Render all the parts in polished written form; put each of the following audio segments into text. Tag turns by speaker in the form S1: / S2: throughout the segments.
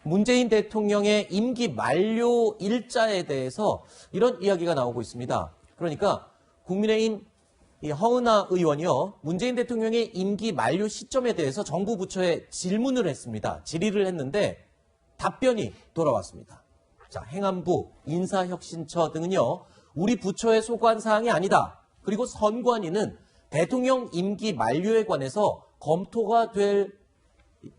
S1: 문재인 대통령의 임기 만료 일자에 대해서 이런 이야기가 나오고 있습니다. 그러니까 국민의힘 허은하 의원이요, 문재인 대통령의 임기 만료 시점에 대해서 정부 부처에 질문을 했습니다. 질의를 했는데 답변이 돌아왔습니다. 자, 행안부, 인사혁신처 등은요, 우리 부처의 소관 사항이 아니다. 그리고 선관위는 대통령 임기 만료에 관해서 검토가 될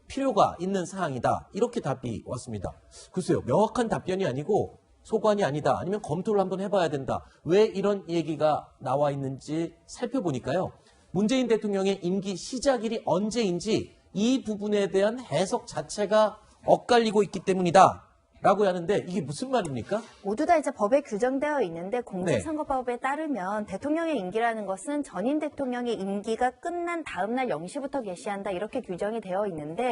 S1: 필요가 있는 사항이다. 이렇게 답이 왔습니다. 글쎄요, 명확한 답변이 아니고 소관이 아니다. 아니면 검토를 한번 해봐야 된다. 왜 이런 얘기가 나와 있는지 살펴보니까요, 문재인 대통령의 임기 시작일이 언제인지 이 부분에 대한 해석 자체가 엇갈리고 있기 때문이다. 라고 하는데 이게 무슨 말입니까?
S2: 모두 다 이제 법에 규정되어 있는데 공직선거법에 따르면 대통령의 임기라는 것은 전임 대통령의 임기가 끝난 다음 날 0시부터 개시한다 이렇게 규정이 되어 있는데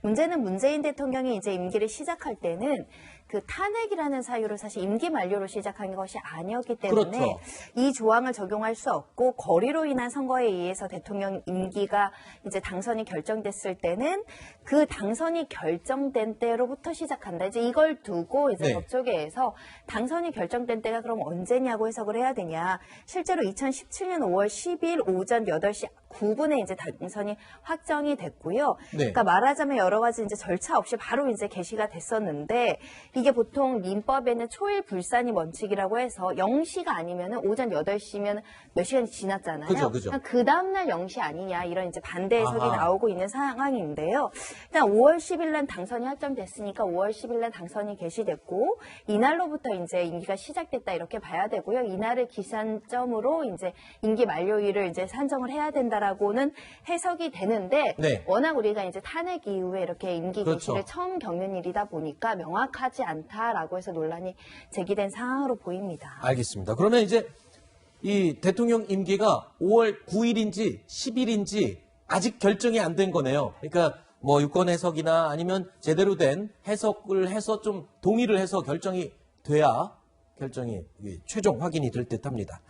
S2: 문제는 문재인 대통령이 이제 임기를 시작할 때는 그 탄핵이라는 사유로 사실 임기 만료로 시작한 것이 아니었기 때문에 이 조항을 적용할 수 없고 거리로 인한 선거에 의해서 대통령 임기가 이제 당선이 결정됐을 때는 그 당선이 결정된 때로부터 시작한다. 이제 이걸 두고 이제 법조계에서 당선이 결정된 때가 그럼 언제냐고 해석을 해야 되냐. 실제로 2017년 5월 12일 오전 8시 9분에 이제 당선이 확정이 됐고요. 그러니까 말하자면 여러 가지 이제 절차 없이 바로 이제 개시가 됐었는데 이게 보통 민법에는 초일 불산이 원칙이라고 해서 0시가 아니면은 오전 8시면 몇 시간이 지났잖아요.
S1: 그죠.
S2: 그 다음날 0시 아니냐 이런 이제 반대 해석이 나오고 있는 상황인데요. 일단 5월 10일 날 당선이 확정됐으니까 5월 10일 날 당선이 개시됐고 이날로부터 이제 임기가 시작됐다 이렇게 봐야 되고요. 이날을 기산점으로 이제 임기 만료일을 이제 산정을 해야 된다라고는 해석이 되는데 워낙 우리가 이제 탄핵 이후에 이렇게 임기 개시를 처음 겪는 일이다 보니까 명확하지 않다라고 해서 논란이 제기된 상황으로 보입니다.
S1: 알겠습니다. 그러면 이제 이 대통령 임기가 5월 9일인지 10일인지 아직 결정이 안 된 거네요. 그러니까 뭐 유권 해석이나 아니면 제대로 된 해석을 해서 좀 동의를 해서 결정이 돼야 결정이 최종 확인이 될 듯합니다.